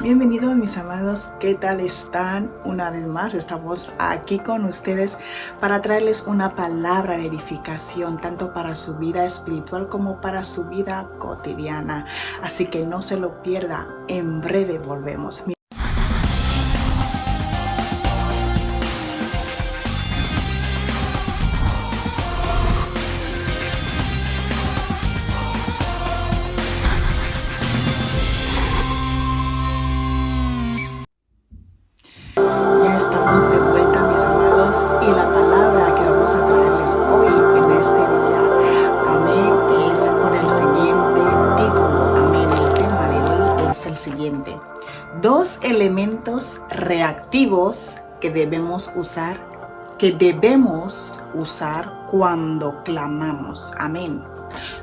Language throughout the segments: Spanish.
Bienvenidos mis amados, ¿qué tal están? Una vez más estamos aquí con ustedes para traerles una palabra de edificación tanto para su vida espiritual como para su vida cotidiana. Así que no se lo pierda, en breve volvemos. Estamos de vuelta mis amados y la palabra que vamos a traerles hoy en este día, amén, es con el siguiente título, amén. El tema de hoy es el siguiente: dos elementos reactivos que debemos usar cuando clamamos, amén.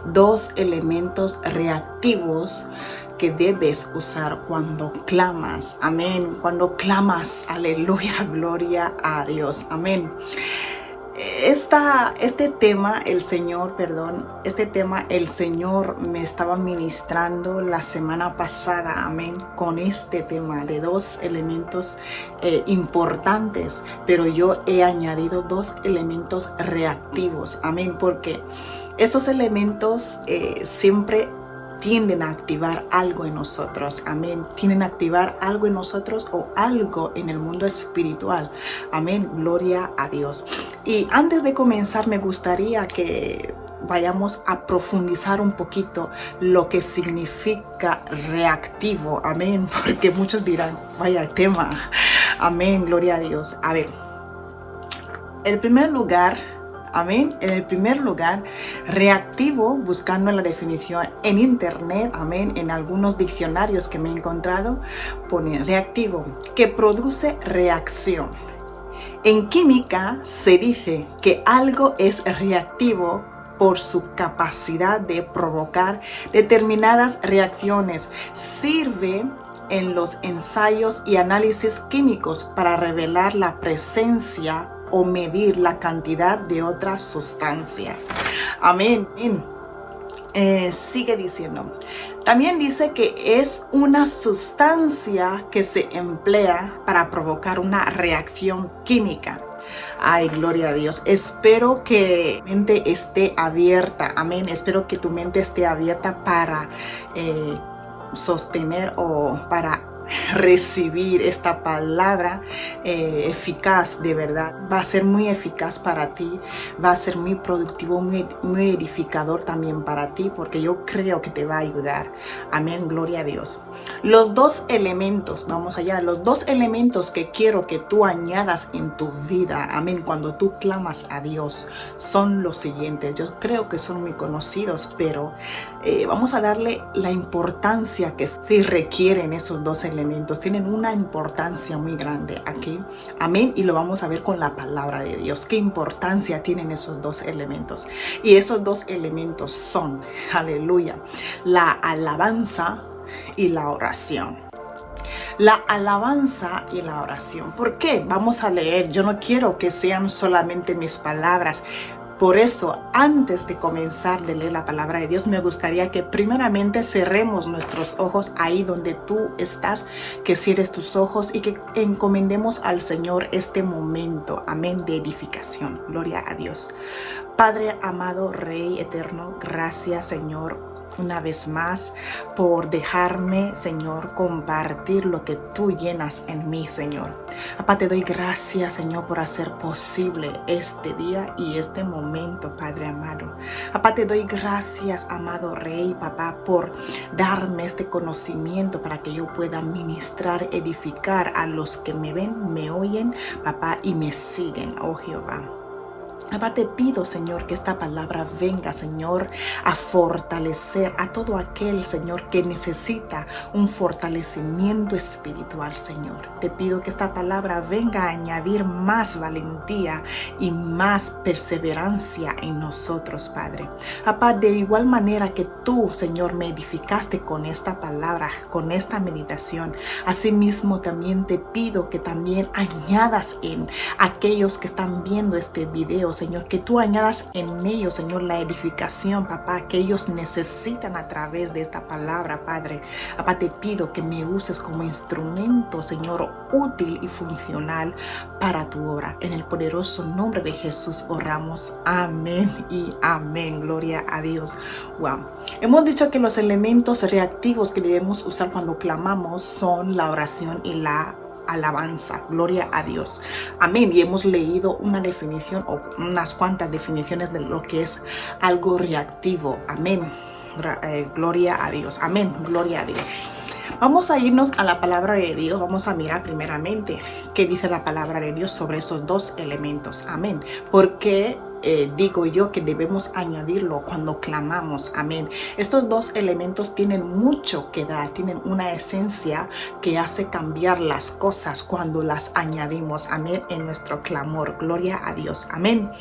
Dos elementos reactivos que debes usar cuando clamas, amén, cuando clamas, aleluya, gloria a Dios, amén. Este tema el Señor me estaba ministrando la semana pasada, amén, con este tema de dos elementos importantes, pero yo he añadido dos elementos reactivos, amén, porque estos elementos siempre tienden a activar algo en nosotros, amén, tienden a activar algo en nosotros o algo en el mundo espiritual, amén, gloria a Dios. Y antes de comenzar me gustaría que vayamos a profundizar un poquito lo que significa reactivo, amén, porque muchos dirán, vaya tema, amén, gloria a Dios. A ver, en primer lugar, amén. En el primer lugar, reactivo, buscando la definición en internet, amén, en algunos diccionarios que me he encontrado, pone reactivo, que produce reacción. En química se dice que algo es reactivo por su capacidad de provocar determinadas reacciones. Sirve en los ensayos y análisis químicos para revelar la presencia o medir la cantidad de otra sustancia. Amén. Sigue diciendo. También dice que es una sustancia que se emplea para provocar una reacción química. Ay, gloria a Dios. Espero que tu mente esté abierta. Amén. Espero que tu mente esté abierta para sostener o para recibir esta palabra eficaz, de verdad. Va a ser muy eficaz para ti, va a ser muy productivo, muy edificador también para ti, porque yo creo que te va a ayudar. Amén, gloria a Dios. Los dos elementos, vamos allá, los dos elementos que quiero que tú añadas en tu vida, amén, cuando tú clamas a Dios, son los siguientes. Yo creo que son muy conocidos, pero vamos a darle la importancia que sí requieren esos dos elementos. Tienen una importancia muy grande aquí, amén, y lo vamos a ver con la palabra de Dios. ¿Qué importancia tienen esos dos elementos? Y esos dos elementos son, aleluya, la alabanza y la oración. La alabanza y la oración. ¿Por qué? Vamos a leer. Yo no quiero que sean solamente mis palabras. Por eso, antes de comenzar de leer la palabra de Dios, me gustaría que primeramente cerremos nuestros ojos ahí donde tú estás, que cierres tus ojos y que encomendemos al Señor este momento, amén, de edificación. Gloria a Dios. Padre amado, Rey eterno, gracias, Señor, una vez más por dejarme, Señor, compartir lo que tú llenas en mí, Señor. Papá, te doy gracias, Señor, por hacer posible este día y este momento, Padre amado. Papá, te doy gracias, amado Rey, papá, por darme este conocimiento para que yo pueda ministrar, edificar a los que me ven, me oyen, papá, y me siguen, oh Jehová. Papá, te pido, Señor, que esta palabra venga, Señor, a fortalecer a todo aquel, Señor, que necesita un fortalecimiento espiritual, Señor. Te pido que esta palabra venga a añadir más valentía y más perseverancia en nosotros, Padre. Papá, de igual manera que tú, Señor, me edificaste con esta palabra, con esta meditación, asimismo también te pido que también añadas en aquellos que están viendo este video, Señor, que tú añadas en ellos, Señor, la edificación, papá, que ellos necesitan a través de esta palabra, Padre. Papá, te pido que me uses como instrumento, Señor, útil y funcional para tu obra. En el poderoso nombre de Jesús oramos. Amén y amén. Gloria a Dios. Wow. Hemos dicho que los elementos reactivos que debemos usar cuando clamamos son la oración y la alabanza. Gloria a Dios. Amén. Y hemos leído una definición o unas cuantas definiciones de lo que es algo reactivo. Amén. Gloria a Dios. Amén. Gloria a Dios. Vamos a irnos a la palabra de Dios. Vamos a mirar primeramente qué dice la palabra de Dios sobre esos dos elementos. Amén. Porque digo yo que debemos añadirlo cuando clamamos. Amén. Estos dos elementos tienen mucho que dar, tienen una esencia que hace cambiar las cosas cuando las añadimos. Amén. En nuestro clamor. Gloria a Dios. Amén.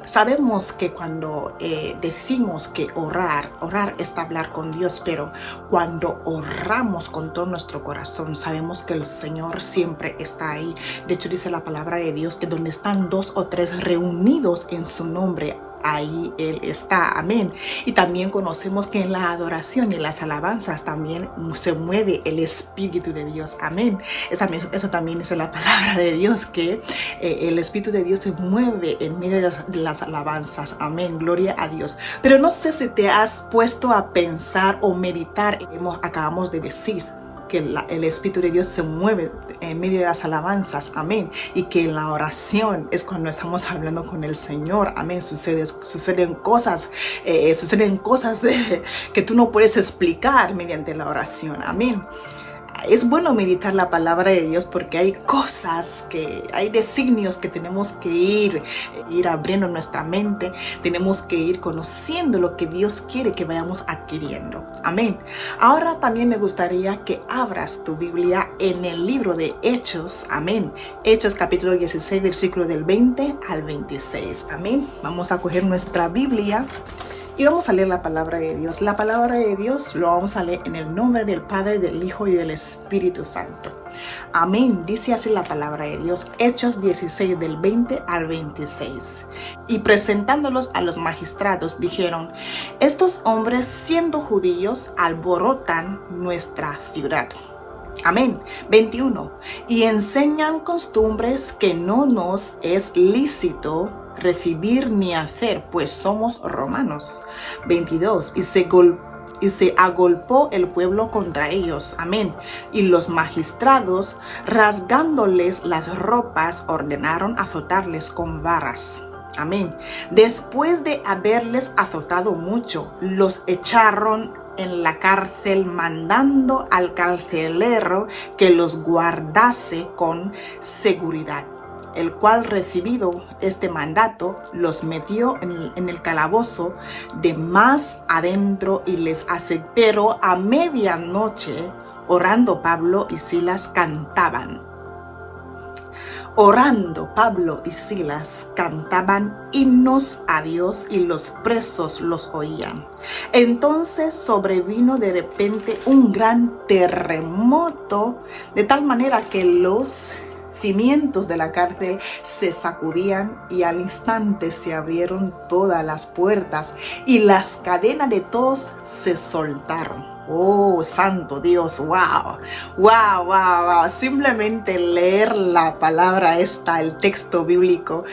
Sabemos que cuando decimos que orar es hablar con Dios, pero cuando oramos con todo nuestro corazón, sabemos que el Señor siempre está ahí. De hecho, dice la palabra de Dios que donde están 2 o 3 reunidos en su nombre, ahí Él está. Amén. Y también conocemos que en la adoración y en las alabanzas también se mueve el Espíritu de Dios. Amén. Eso también dice la palabra de Dios, que el Espíritu de Dios se mueve en medio de las alabanzas. Amén. Gloria a Dios. Pero no sé si te has puesto a pensar o meditar en lo que acabamos de decir, que el Espíritu de Dios se mueve en medio de las alabanzas. Amén. Y que en la oración es cuando estamos hablando con el Señor. Amén. Suceden cosas que tú no puedes explicar mediante la oración. Amén. Es bueno meditar la palabra de Dios porque hay cosas hay designios que tenemos que ir abriendo nuestra mente. Tenemos que ir conociendo lo que Dios quiere que vayamos adquiriendo. Amén. Ahora también me gustaría que abras tu Biblia en el libro de Hechos. Amén. Hechos capítulo 16, versículo del 20 al 26. Amén. Vamos a coger nuestra Biblia y vamos a leer la palabra de Dios. La palabra de Dios lo vamos a leer en el nombre del Padre, del Hijo y del Espíritu Santo. Amén. Dice así la palabra de Dios. Hechos 16 del 20 al 26. Y presentándolos a los magistrados dijeron: estos hombres, siendo judíos, alborotan nuestra ciudad. Amén. 21. Y enseñan costumbres que no nos es lícito recibir ni hacer, pues somos romanos. 22. Y se agolpó el pueblo contra ellos. Amén. Y los magistrados, rasgándoles las ropas, ordenaron azotarles con varas. Amén. Después de haberles azotado mucho, los echaron en la cárcel, mandando al carcelero que los guardase con seguridad, el cual, recibido este mandato, los metió en el calabozo de más adentro y les hace. Pero a medianoche, orando Pablo y Silas cantaban. Orando Pablo y Silas cantaban himnos a Dios y los presos los oían. Entonces sobrevino de repente un gran terremoto, de tal manera que los cimientos de la cárcel se sacudían y al instante se abrieron todas las puertas y las cadenas de todos se soltaron. Oh, santo Dios, wow, wow, wow, wow. Simplemente leer la palabra el texto bíblico,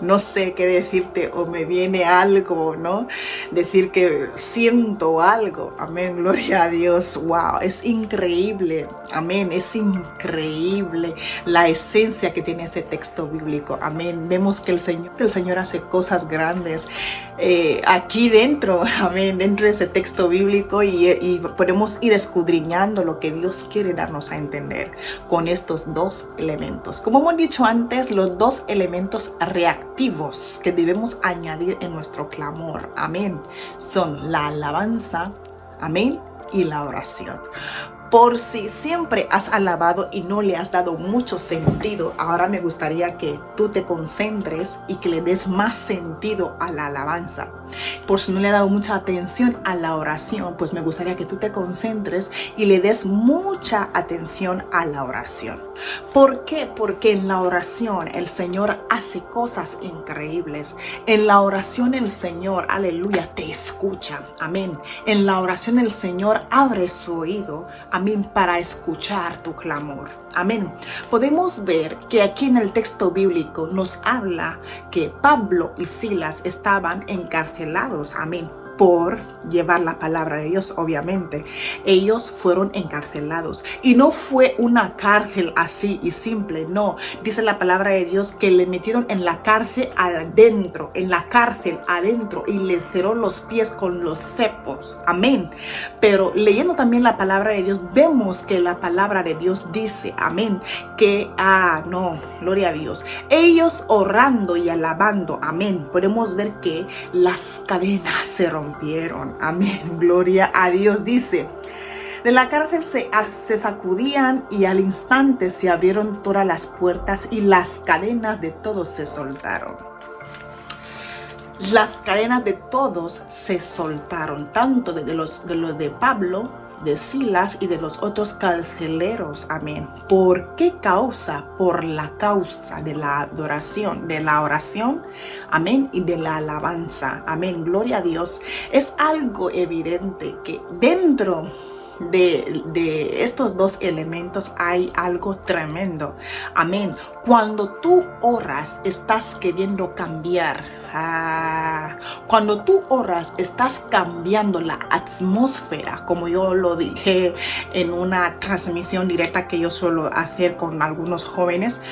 no sé qué decirte, o me viene algo, ¿no? Decir que siento algo. Amén, gloria a Dios. Wow, es increíble. Amén, es increíble la esencia que tiene este texto bíblico. Amén, vemos que el Señor hace cosas grandes aquí dentro. Amén, dentro de ese texto bíblico y podemos ir escudriñando lo que Dios quiere darnos a entender con estos dos elementos. Como hemos dicho antes, los dos elementos reactivos que debemos añadir en nuestro clamor, amén, son la alabanza, amén, y la oración. Por si siempre has alabado y no le has dado mucho sentido, ahora me gustaría que tú te concentres y que le des más sentido a la alabanza. Por si no le has dado mucha atención a la oración, pues me gustaría que tú te concentres y le des mucha atención a la oración. ¿Por qué? Porque en la oración el Señor hace cosas increíbles. En la oración el Señor, aleluya, te escucha. Amén. En la oración el Señor abre su oído, amén, para escuchar tu clamor. Amén. Podemos ver que aquí en el texto bíblico nos habla que Pablo y Silas estaban encarcelados. Amén. Por llevar la palabra de Dios, obviamente. Ellos fueron encarcelados. Y no fue una cárcel así y simple, no. Dice la palabra de Dios que le metieron en la cárcel adentro, y les cerró los pies con los cepos. Amén. Pero leyendo también la palabra de Dios, vemos que la palabra de Dios dice, amén, que, gloria a Dios. Ellos orando y alabando, amén. Podemos ver que las cadenas se rompieron. Amén, gloria a Dios. Dice, de la cárcel se sacudían y al instante se abrieron todas las puertas y las cadenas de todos se soltaron. Las cadenas de todos se soltaron, tanto de los de Pablo, de Silas y de los otros carceleros. Amén. ¿Por qué causa? Por la causa de la adoración, de la oración, amén, y de la alabanza. Amén. Gloria a Dios. Es algo evidente que dentro de estos dos elementos hay algo tremendo. Amén. Cuando tú oras, estás queriendo cambiar. Cuando tú oras, estás cambiando la atmósfera, como yo lo dije en una transmisión directa que yo suelo hacer con algunos jóvenes.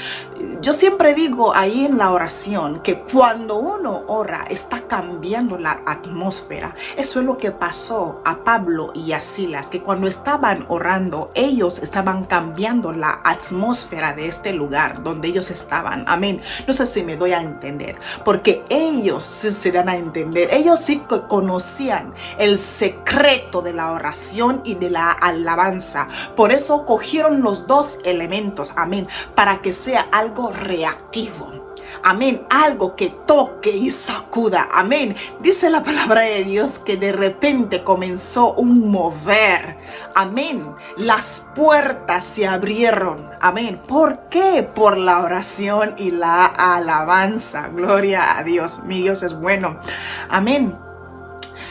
Yo siempre digo ahí en la oración que cuando uno ora, está cambiando la atmósfera. Eso es lo que pasó a Pablo y a Silas, que cuando estaban orando, ellos estaban cambiando la atmósfera de este lugar donde ellos estaban. Amén. No sé si me doy a entender, porque ellos sí se dan a entender. Ellos sí conocían el secreto de la oración y de la alabanza. Por eso cogieron los dos elementos, amén, para que sea algo reactivo. Amén, algo que toque y sacuda. Amén. Dice la palabra de Dios que de repente comenzó un mover. Amén. Las puertas se abrieron. Amén. ¿Por qué? Por la oración y la alabanza. Gloria a Dios. Mi Dios es bueno. Amén.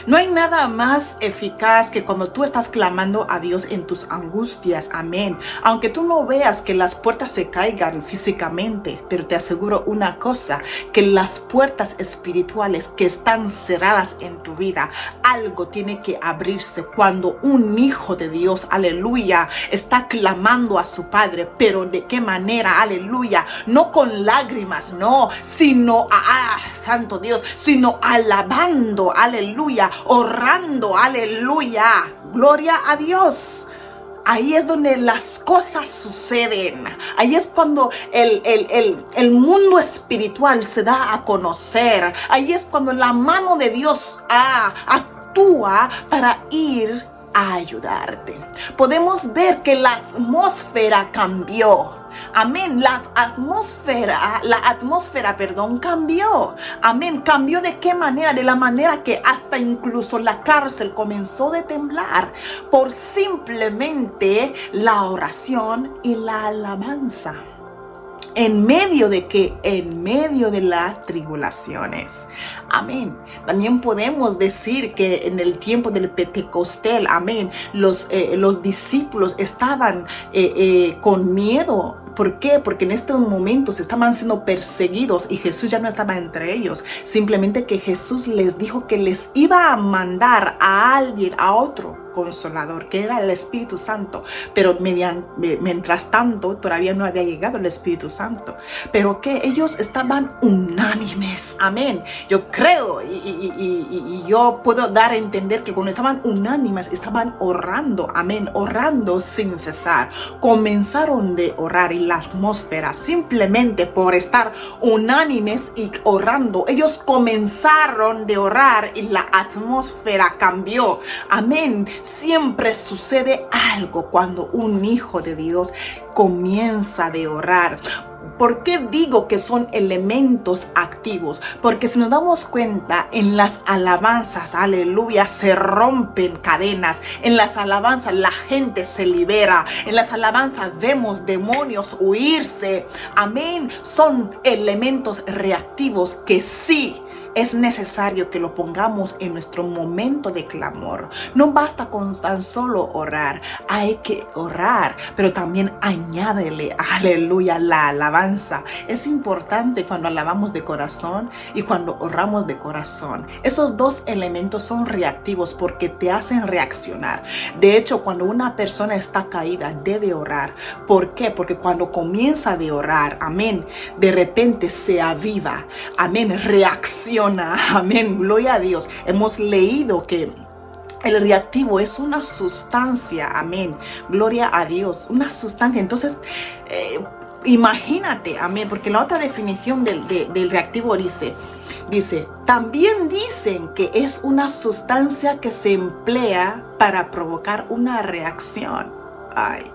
No hay nada más eficaz que cuando tú estás clamando a Dios en tus angustias. Amén. Aunque tú no veas que las puertas se caigan físicamente, pero te aseguro una cosa, que las puertas espirituales que están cerradas en tu vida, algo tiene que abrirse cuando un hijo de Dios, aleluya, está clamando a su Padre. Pero ¿de qué manera? Aleluya. No con lágrimas, no, sino, santo Dios, sino alabando, aleluya, orando, aleluya, gloria a Dios. Ahí es donde las cosas suceden. Ahí es cuando el mundo espiritual se da a conocer. Ahí es cuando la mano de Dios actúa para ir a ayudarte. Podemos ver que la atmósfera cambió. Amén. La atmósfera, cambió. Amén. ¿Cambió de qué manera? De la manera que hasta incluso la cárcel comenzó a temblar por simplemente la oración y la alabanza. ¿En medio de qué? En medio de las tribulaciones. Amén. También podemos decir que en el tiempo del Pentecostés, amén, los discípulos estaban con miedo. ¿Por qué? Porque en estos momentos estaban siendo perseguidos y Jesús ya no estaba entre ellos. Simplemente que Jesús les dijo que les iba a mandar a alguien, a otro consolador, que era el Espíritu Santo. Pero mientras tanto, todavía no había llegado el Espíritu Santo. Pero que ellos estaban unánimes. Amén. Yo creo y yo puedo dar a entender que cuando estaban unánimes, estaban orando. Amén. Orando sin cesar. Comenzaron de orar y la atmósfera, simplemente por estar unánimes y orando, ellos comenzaron de orar y la atmósfera cambió. Amén. Siempre sucede algo cuando un hijo de Dios comienza de orar. ¿Por qué digo que son elementos activos? Porque si nos damos cuenta, en las alabanzas, aleluya, se rompen cadenas. En las alabanzas la gente se libera. En las alabanzas vemos demonios huirse. Amén. Son elementos reactivos que sí es necesario que lo pongamos en nuestro momento de clamor. No basta con tan solo orar, hay que orar, pero también añádele, aleluya, la alabanza. Es importante cuando alabamos de corazón y cuando oramos de corazón. Esos dos elementos son reactivos porque te hacen reaccionar. De hecho, cuando una persona está caída, debe orar. ¿Por qué? Porque cuando comienza de orar, amén, de repente se aviva, amén, reacciona. Amén, gloria a Dios. Hemos leído que el reactivo es una sustancia, amén, gloria a Dios, una sustancia. Entonces, imagínate, amén, porque la otra definición del reactivo dice, también dicen que es una sustancia que se emplea para provocar una reacción. Ay.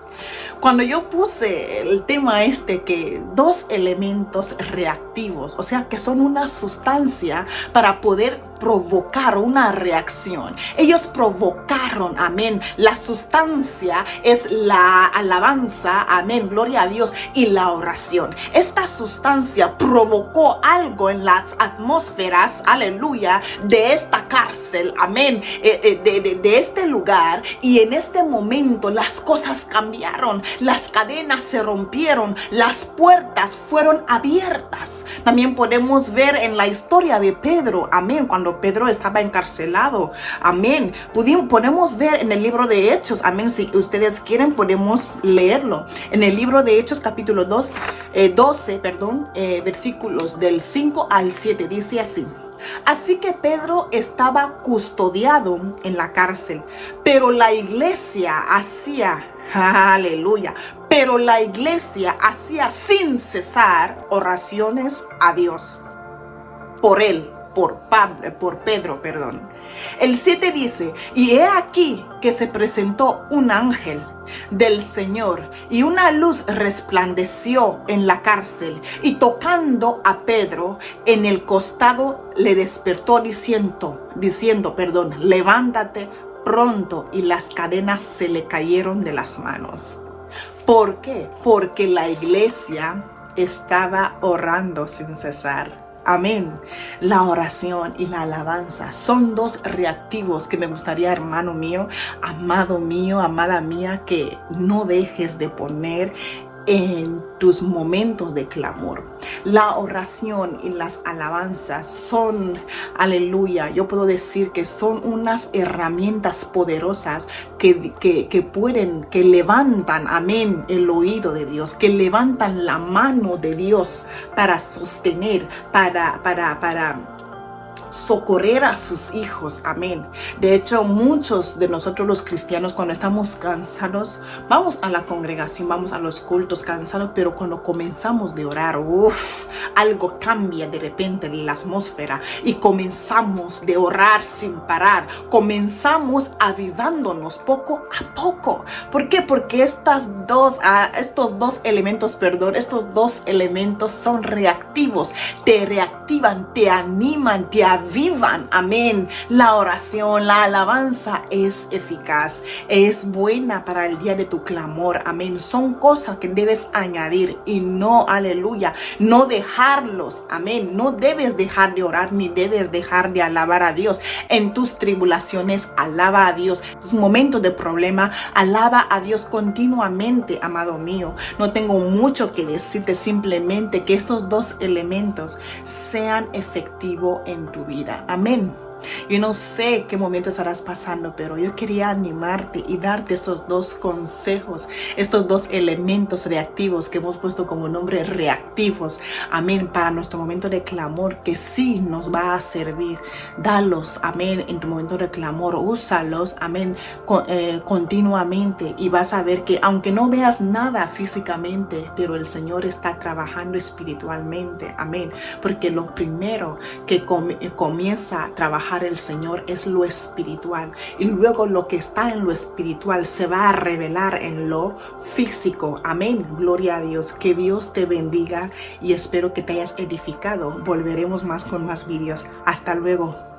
Cuando yo puse el tema que dos elementos reactivos, o sea que son una sustancia para poder provocar una reacción. Ellos provocaron, amén. La sustancia es la alabanza, amén, gloria a Dios, y la oración. Esta sustancia provocó algo en las atmósferas, aleluya, de esta cárcel, amén, de este lugar, y en este momento las cosas cambiaron, las cadenas se rompieron, las puertas fueron abiertas. También podemos ver en la historia de Pedro, amén, cuando Pedro estaba encarcelado, amén. Podemos ver en el libro de Hechos, amén, si ustedes quieren podemos leerlo. En el libro de Hechos capítulo 12, versículos del 5 al 7, dice así. Así que Pedro estaba custodiado en la cárcel, pero la iglesia hacía, aleluya, pero la iglesia hacía sin cesar oraciones a Dios por él, por Pedro. El 7 dice, y he aquí que se presentó un ángel del Señor y una luz resplandeció en la cárcel, y tocando a Pedro en el costado le despertó diciendo, levántate pronto, y las cadenas se le cayeron de las manos. ¿Por qué? Porque la iglesia estaba orando sin cesar. Amén. La oración y la alabanza son dos reactivos que me gustaría, hermano mío, amado mío, amada mía, que no dejes de poner en tus momentos de clamor. La oración y las alabanzas son, aleluya, yo puedo decir que son unas herramientas poderosas que levantan, amén, el oído de Dios, que levantan la mano de Dios para sostener, para socorrer a sus hijos, amén. De hecho, muchos de nosotros los cristianos, cuando estamos cansados, vamos a la congregación, vamos a los cultos cansados, pero cuando comenzamos de orar, algo cambia de repente en la atmósfera y comenzamos de orar sin parar, comenzamos avivándonos poco a poco. ¿Por qué? Porque estos dos elementos son reactivos, te reactivan, te animan, te avivan, amén. La oración, la alabanza es eficaz, es buena para el día de tu clamor, amén. Son cosas que debes añadir y no, aleluya, no dejarlos, amén. No debes dejar de orar ni debes dejar de alabar a Dios. En tus tribulaciones, alaba a Dios. En tus momentos de problema, alaba a Dios continuamente, amado mío. No tengo mucho que decirte, simplemente que estos dos elementos sean efectivos en tu vida. Amén. Yo no sé qué momento estarás pasando, pero yo quería animarte y darte estos dos consejos, estos dos elementos reactivos que hemos puesto como nombre reactivos, amén, para nuestro momento de clamor, que sí nos va a servir. Dalos, amén, en tu momento de clamor, úsalos, amén, continuamente, y vas a ver que aunque no veas nada físicamente, pero el Señor está trabajando espiritualmente, amén, porque lo primero que comienza a trabajar trabajar el Señor es lo espiritual, y luego lo que está en lo espiritual se va a revelar en lo físico. Amén. Gloria a Dios. Que Dios te bendiga y espero que te hayas edificado. Volveremos más con más vídeos. Hasta luego.